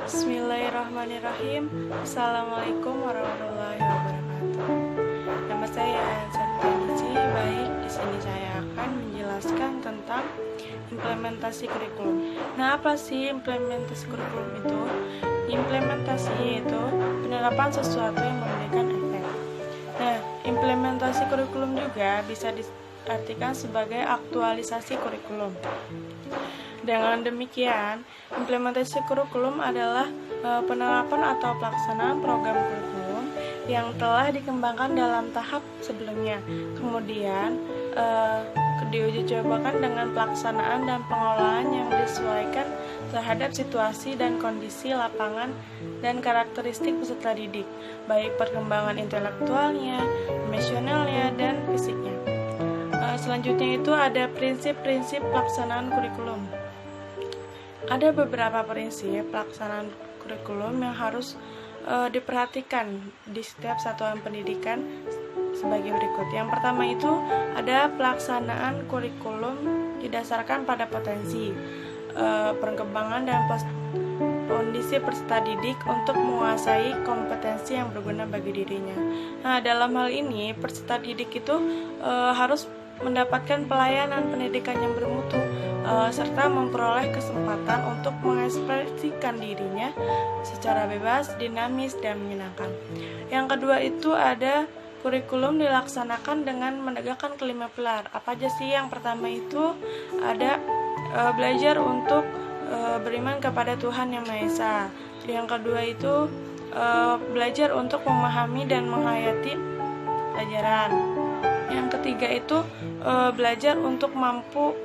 Bismillahirrahmanirrahim. Assalamualaikum warahmatullahi wabarakatuh. Nama saya Sarpanji. Baik, di sini saya akan menjelaskan tentang implementasi kurikulum. Nah, apa sih implementasi kurikulum itu? Implementasi itu penerapan sesuatu yang memberikan efek. Nah, implementasi kurikulum juga bisa diartikan sebagai aktualisasi kurikulum. Dengan demikian, implementasi kurikulum adalah penerapan atau pelaksanaan program kurikulum yang telah dikembangkan dalam tahap sebelumnya, kemudian diuji cobakan dengan pelaksanaan dan pengelolaan yang disesuaikan terhadap situasi dan kondisi lapangan dan karakteristik peserta didik, baik perkembangan intelektualnya, emosionalnya, dan fisiknya. Selanjutnya itu ada prinsip-prinsip pelaksanaan kurikulum. Ada beberapa prinsip pelaksanaan kurikulum yang harus diperhatikan di setiap satuan pendidikan sebagai berikut. Yang pertama itu ada pelaksanaan kurikulum didasarkan pada potensi, perkembangan dan kondisi peserta didik untuk menguasai kompetensi yang berguna bagi dirinya. Nah, dalam hal ini peserta didik itu harus mendapatkan pelayanan pendidikan yang bermutu serta memperoleh kesempatan untuk mengekspresikan dirinya secara bebas, dinamis, dan menyenangkan. Yang kedua itu ada kurikulum dilaksanakan dengan menegakkan kelima pilar. Apa aja sih? Yang pertama itu ada belajar untuk beriman kepada Tuhan Yang Maha Esa. Yang kedua itu belajar untuk memahami dan menghayati pelajaran. Yang ketiga itu belajar untuk mampu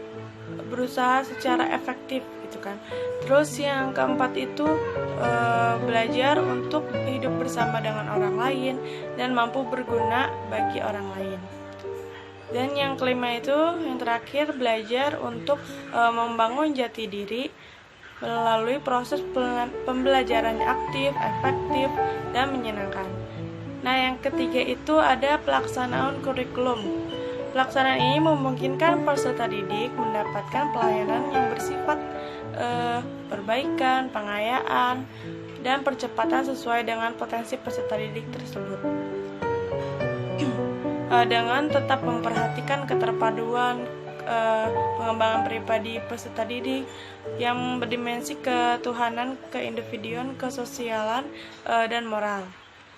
berusaha secara efektif gitu kan. Terus yang keempat itu belajar untuk hidup bersama dengan orang lain dan mampu berguna bagi orang lain. Dan yang kelima itu yang terakhir belajar untuk membangun jati diri melalui proses pembelajaran aktif, efektif, dan menyenangkan. Nah, yang ketiga itu ada pelaksanaan kurikulum. Pelaksanaan ini memungkinkan peserta didik mendapatkan pelayanan yang bersifat perbaikan, pengayaan, dan percepatan sesuai dengan potensi peserta didik tersebut. Dengan tetap memperhatikan keterpaduan pengembangan pribadi peserta didik yang berdimensi ketuhanan, keindividuan, kesosialan, dan moral.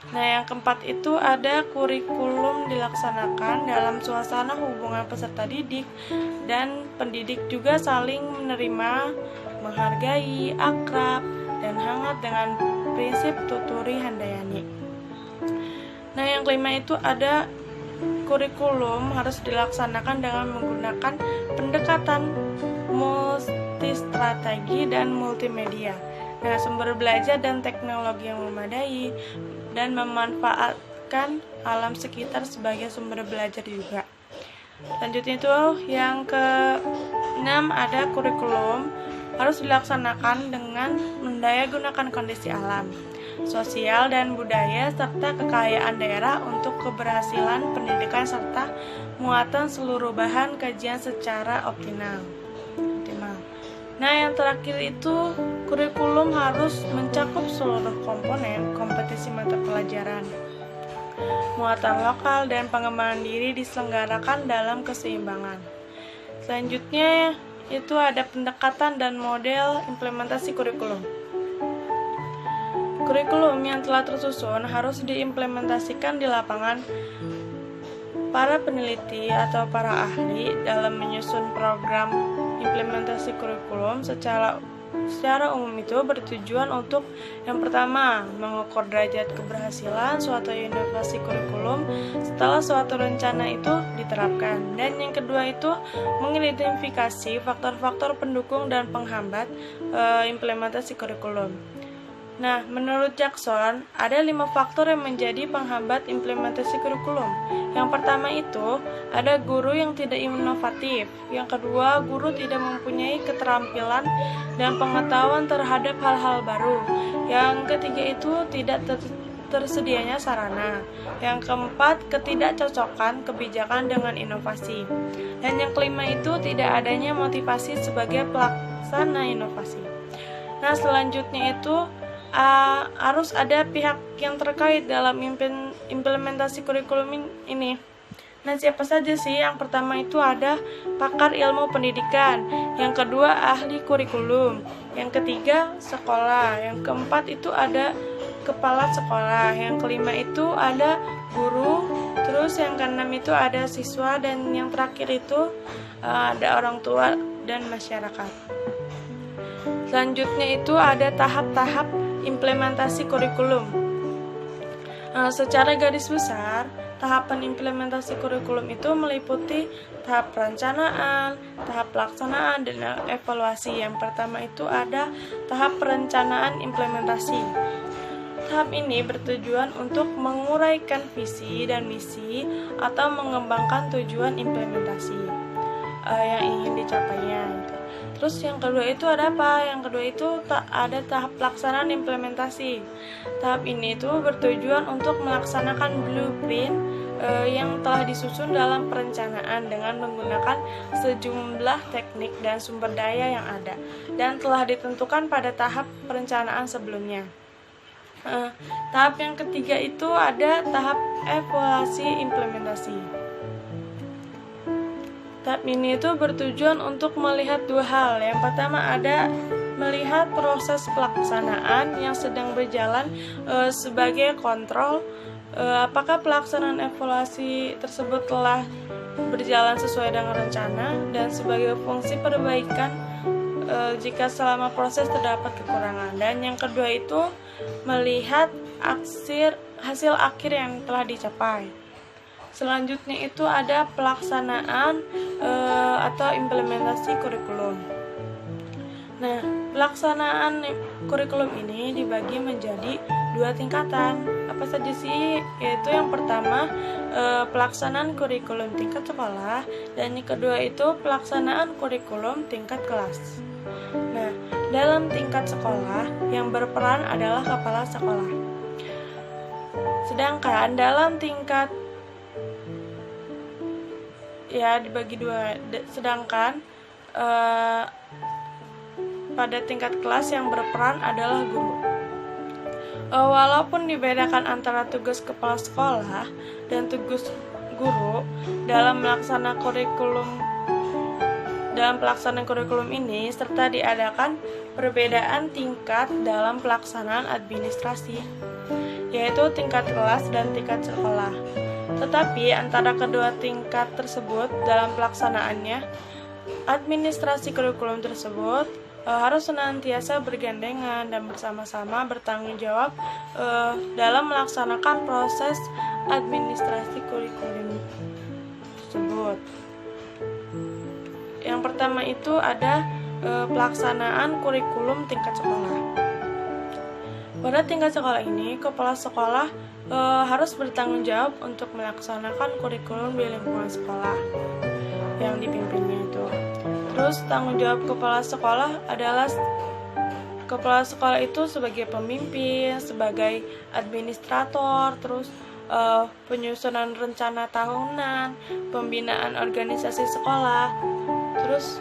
Nah, yang keempat itu ada kurikulum dilaksanakan dalam suasana hubungan peserta didik dan pendidik juga saling menerima, menghargai, akrab, dan hangat dengan prinsip tuturi handayani. Nah, yang kelima itu ada kurikulum harus dilaksanakan dengan menggunakan pendekatan multistrategi dan multimedia. Nah, sumber belajar dan teknologi yang memadai dan memanfaatkan alam sekitar sebagai sumber belajar juga. Selanjutnya itu yang ke-6 ada kurikulum harus dilaksanakan dengan mendayagunakan kondisi alam, sosial dan budaya serta kekayaan daerah untuk keberhasilan pendidikan serta muatan seluruh bahan kajian secara optimal. Nah, yang terakhir itu kurikulum harus mencakup seluruh komponen kompetisi mata pelajaran. Muatan lokal dan pengembangan diri diselenggarakan dalam keseimbangan. Selanjutnya itu ada pendekatan dan model implementasi kurikulum. Kurikulum yang telah tersusun harus diimplementasikan di lapangan. Para peneliti atau para ahli dalam menyusun program implementasi kurikulum secara umum itu bertujuan untuk yang pertama, mengukur derajat keberhasilan suatu inovasi kurikulum setelah suatu rencana itu diterapkan. Dan yang kedua itu mengidentifikasi faktor-faktor pendukung dan penghambat implementasi kurikulum. Nah, menurut Jackson, ada 5 faktor yang menjadi penghambat implementasi kurikulum. Yang pertama itu, ada guru yang tidak inovatif. Yang kedua, guru tidak mempunyai keterampilan dan pengetahuan terhadap hal-hal baru. Yang ketiga itu, tidak tersedianya sarana. Yang keempat, ketidakcocokan kebijakan dengan inovasi. Dan yang kelima itu, tidak adanya motivasi sebagai pelaksana inovasi. Nah, selanjutnya itu harus ada pihak yang terkait dalam implementasi kurikulum ini. Nah, siapa saja sih? Yang pertama itu ada pakar ilmu pendidikan, yang kedua ahli kurikulum, yang ketiga sekolah, yang keempat itu ada kepala sekolah, yang kelima itu ada guru, terus yang keenam itu ada siswa, dan yang terakhir itu ada orang tua dan masyarakat. Selanjutnya itu ada tahap-tahap implementasi kurikulum. Secara garis besar, tahapan implementasi kurikulum itu meliputi tahap perencanaan, tahap pelaksanaan, dan evaluasi. Yang pertama itu ada tahap perencanaan implementasi. Tahap ini bertujuan untuk menguraikan visi dan misi atau mengembangkan tujuan implementasi yang ingin dicapainya. Terus yang kedua itu ada apa? Yang kedua itu ada tahap pelaksanaan implementasi. Tahap ini itu bertujuan untuk melaksanakan blueprint yang telah disusun dalam perencanaan dengan menggunakan sejumlah teknik dan sumber daya yang ada dan telah ditentukan pada tahap perencanaan sebelumnya. Tahap yang ketiga itu ada tahap evaluasi implementasi. Tahap ini itu bertujuan untuk melihat dua hal. Yang pertama ada melihat proses pelaksanaan yang sedang berjalan sebagai kontrol, apakah pelaksanaan evaluasi tersebut telah berjalan sesuai dengan rencana, dan sebagai fungsi perbaikan jika selama proses terdapat kekurangan. Dan yang kedua itu melihat hasil akhir yang telah dicapai. Selanjutnya itu ada pelaksanaan atau implementasi kurikulum. Nah, pelaksanaan kurikulum ini dibagi menjadi dua tingkatan. Apa saja sih? Yaitu yang pertama pelaksanaan kurikulum tingkat sekolah, dan yang kedua itu pelaksanaan kurikulum tingkat kelas. Nah, dalam tingkat sekolah yang berperan adalah kepala sekolah. Sedangkan dalam tingkat dibagi dua. Sedangkan pada tingkat kelas yang berperan adalah guru. Walaupun dibedakan antara tugas kepala sekolah dan tugas guru dalam pelaksanaan kurikulum ini, serta diadakan perbedaan tingkat dalam pelaksanaan administrasi, yaitu tingkat kelas dan tingkat sekolah. Tetapi antara kedua tingkat tersebut dalam pelaksanaannya, administrasi kurikulum tersebut harus senantiasa bergandengan dan bersama-sama bertanggung jawab dalam melaksanakan proses administrasi kurikulum tersebut. Yang pertama itu ada pelaksanaan kurikulum tingkat sekolah. Pada tingkat sekolah ini, kepala sekolah harus bertanggung jawab untuk melaksanakan kurikulum di lingkungan sekolah yang dipimpinnya itu. Terus tanggung jawab kepala sekolah adalah kepala sekolah itu sebagai pemimpin, sebagai administrator, terus penyusunan rencana tahunan, pembinaan organisasi sekolah, terus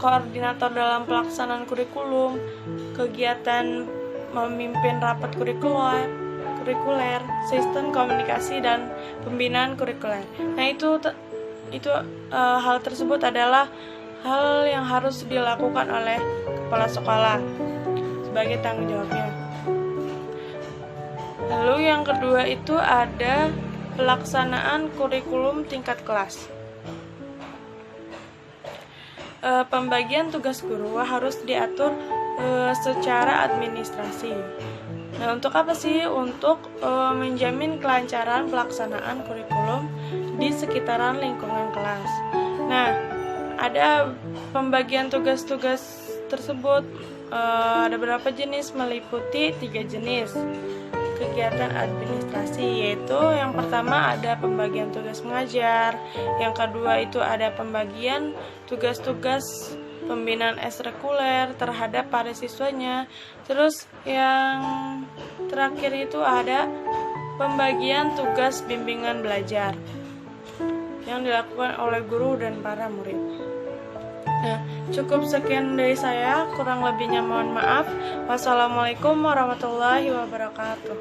koordinator dalam pelaksanaan kurikulum, kegiatan memimpin rapat kurikuler, sistem komunikasi, dan pembinaan kurikuler. Nah, itu hal tersebut adalah hal yang harus dilakukan oleh kepala sekolah sebagai tanggung jawabnya. Lalu yang kedua itu ada pelaksanaan kurikulum tingkat kelas. Pembagian tugas guru harus diatur secara administrasi. Nah, untuk apa sih? Untuk menjamin kelancaran pelaksanaan kurikulum di sekitaran lingkungan kelas. Nah, ada pembagian tugas-tugas tersebut ada berapa jenis? Meliputi 3 jenis kegiatan administrasi, yaitu yang pertama ada pembagian tugas mengajar, yang kedua itu ada pembagian tugas-tugas pembinaan ekstrakurikuler terhadap para siswanya, terus yang terakhir itu ada pembagian tugas bimbingan belajar yang dilakukan oleh guru dan para murid. Nah, cukup sekian dari saya, kurang lebihnya mohon maaf. Wassalamualaikum warahmatullahi wabarakatuh.